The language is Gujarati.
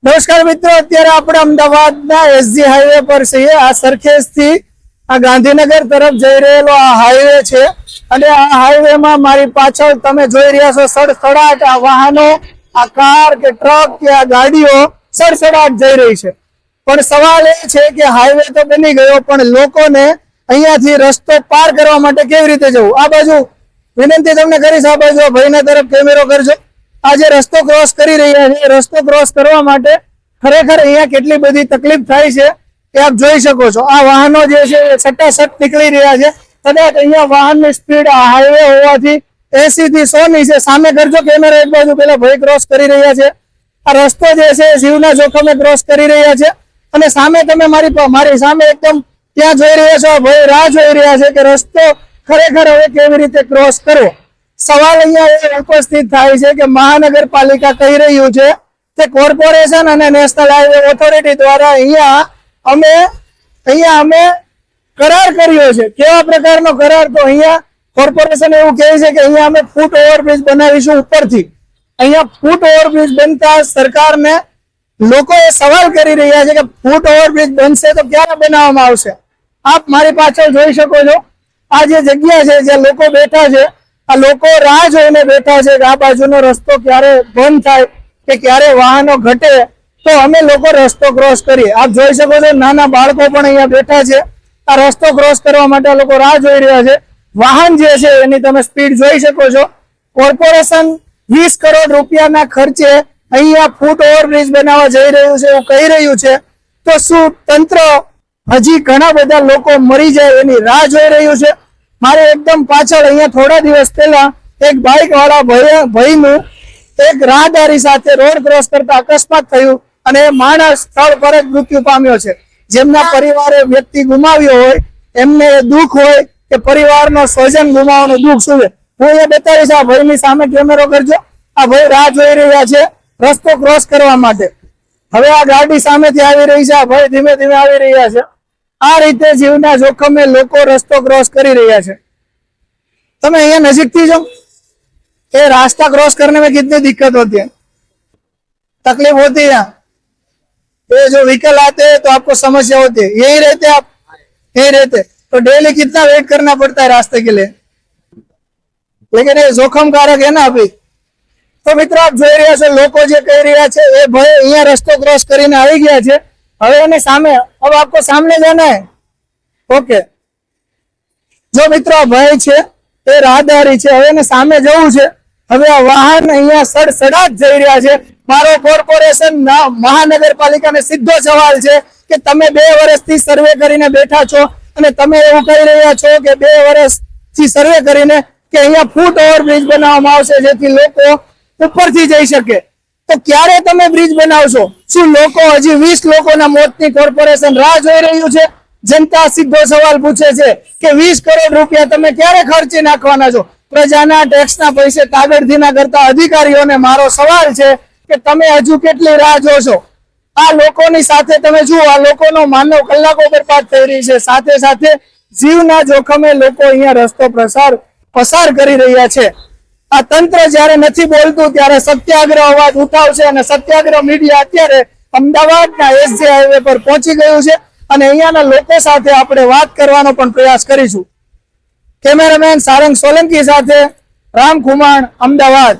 નમસ્કાર મિત્રો, અત્યારે આપણે અમદાવાદના એસજી હાઈવે પર છીએ। આ સરખેજ થી આ ગાંધીનગર તરફ જઈ રહેલો આ હાઈવે છે અને આ હાઈવેમાં મારી પાછળ તમે જોઈ રહ્યા છો સડસડાટ આ વાહનો, આ કાર કે ટ્રક કે આ ગાડીઓ સડસડાટ જઈ રહી છે। પણ સવાલ એ છે કે હાઈવે તો બની ગયો, પણ લોકોને અહીંયાથી રસ્તો પાર કરવા માટે કેવી રીતે જવું? આ બાજુ વિનંતી તમને કરીશ, આ બાજુ ભાઈના તરફ કેમેરો કરજો। આજે રસ્તો ક્રોસ કરી રહ્યા છે, રસ્તો ક્રોસ કરવા માટે ખરેખર અહીંયા કેટલી બધી તકલીફ થાય છે એ આપ જોઈ શકો છો। આ વાહનો જે છે એ સટાસટ નીકળી રહ્યા છે। કદાચ અહીંયા વાહનની સ્પીડ આ હાઈવે હોવાથી 80 થી 100 ની છે। સામે કરજો કેમેરો એક બાજુ, પેલા ભાઈ ક્રોસ કરી રહ્યા છે। આ રસ્તો જે છે જીવના જોખમે ક્રોસ કરી રહ્યા છે અને સામે તમે મારી સામે એકદમ ત્યાં જોઈ રહ્યા છો, ભાઈ રાહ જોઈ રહ્યા છે કે રસ્તો ખરેખર હવે કેવી રીતે ક્રોસ કરવો। સવાલ અહીંયા ઉપસ્થિત થાય છે કે મહાનગરપાલિકા કહી રહ્યું છે કે કોર્પોરેશન અને નેશનલ હાઈવે ઓથોરિટી દ્વારા અહીંયા અમે કરાર કર્યો છે। કેવા પ્રકારનો કરાર? તો અહીંયા કોર્પોરેશન એવું કહે છે કે અહીંયા અમે ફૂટ ઓવરબ્રિજ બનાવીશું ઉપરથી। અહીંયા ફૂટ ઓવરબ્રિજ બનતા સરકારને લોકોએ સવાલ કરી રહ્યા છે કે ફૂટ ઓવરબ્રિજ બનશે તો ક્યારે બનાવવામાં આવશે? આપ મારી પાછળ જોઈ શકો છો, આ જે જગ્યા છે જ્યાં લોકો બેઠા છે, આ લોકો રાહ જોઈને બેઠા છે કે આ બાજુનો રસ્તો ક્યારે બંધ થાય કે ક્યારે વાહનો ઘટે તો અમે લોકો રસ્તો ક્રોસ કરીએ। આપ જોઈ શકો છો નાના બાળકો પણ અહીંયા બેઠા છે। આ રસ્તો ક્રોસ કરવા માટે લોકો રાહ જોઈ રહ્યા છે। વાહન જે છે એની તમે સ્પીડ જોઈ શકો છો। કોર્પોરેશન 20 કરોડ રૂપિયાના ખર્ચે અહીંયા ફૂટ ઓવરબ્રિજ બનાવવા જઈ રહ્યું છે એવું કહી રહ્યું છે, તો શું તંત્ર હજી ઘણા બધા લોકો મરી જાય એની રાહ જોઈ રહ્યું છે? મારે એકદમ પાછળ અહીંયા થોડા દિવસ પહેલા એક બાઇક વાળા ભાઈનું એક રાહદારી સાથે રોડ ક્રોસ કરતા અકસ્માત થયું અને માણસ સ્થળ પર જ મૃત્યુ પામ્યો છે। જેમના પરિવારે વ્યક્તિ ગુમાવ્યો હોય એમને દુઃખ હોય કે પરિવારનો સ્વજન ગુમાવવાનું દુઃખ શું છે, હું અહીંયા બતાવીશ। આ ભાઈની સામે કેમેરો કરજો, આ ભાઈ રાહ જોઈ રહ્યા છે રસ્તો ક્રોસ કરવા માટે। હવે આ ગાડી સામેથી આવી રહી છે, આ ભાઈ ધીમે ધીમે આવી રહ્યા છે। આ રીતે જીવના જોખમે લોકો રસ્તો ક્રોસ કરી રહ્યા છે। તમે અહીંયા નજીકથી જો, ये रास्ता क्रॉस करने में कितनी दिक्कत होती है, तकलीफ होती है। ये जो व्हीकल आते हैं तो आपको समस्या होती है। यही रहते आप, यही रहते तो डेली कितना वेट करना पड़ता है रास्ते के लिए, लेकिन ये जोखम कारक है ना अभी। तो मित्रों आप જોઈ રહ્યા છો લોકો જે કહી રહ્યા છે એ ભાઈ અહીંયા રસ્તો ક્રોસ કરીને આવી ગયા છે। હવે એની સામે अब आपको सामने जाना है, ओके। जो મિત્રો ભાઈ છે એ રાહદારી છે, હવે એને સામે જવું છે। હવે આ વાહન અહીંયા સડસડાટ જઈ રહ્યા છે। મારો કોર્પોરેશન મહાનગરપાલિકાને સીધો સવાલ છે કે તમે 2 વર્ષથી સર્વે કરીને બેઠા છો અને તમે એવું કહી રહ્યા છો કે 2 વર્ષથી સર્વે કરીને કે અહીંયા ફૂટ ઓવરબ્રિજ બનાવવામાં આવશે જેથી લોકો ઉપરથી જઈ શકે, તો ક્યારે તમે બ્રિજ બનાવશો? શું લોકો હજી 20 લોકોના મોતની કોર્પોરેશન રાહ જોઈ રહ્યું છે? जनता सीधो सवाल पूछे छे कि 20 करोड़ रुपया तमे क्यारे खर्ची नाखवाना छो? प्रजाना टेक्सना पैसे कागळथीना करता अधिकारीओने मारो सवाल छे कि तमे हजू केटली राह जोशो? आ लोकोनी साथे तमे जुओ, आ लोकोनो मानव कलाको बरबाद थई रही छे, साथे साथे जीवना जोखमे लोको अहींया रस्तो पसार करी रह्या छे। आ तंत्र ज्यारे नथी बोलतुं त्यारे सत्याग्रह अवाज उठावशे અને સત્યાગ્રહ મીડિયા અત્યારે અમદાવાદના એસજી હાઈવે પર પહોંચી ગયું છે અને અહીંયાના લોકો સાથે આપણે વાત કરવાનો પણ પ્રયાસ કરીશું। કેમેરામેન સારંગ સોલંકી સાથે રામકુમાર, અમદાવાદ।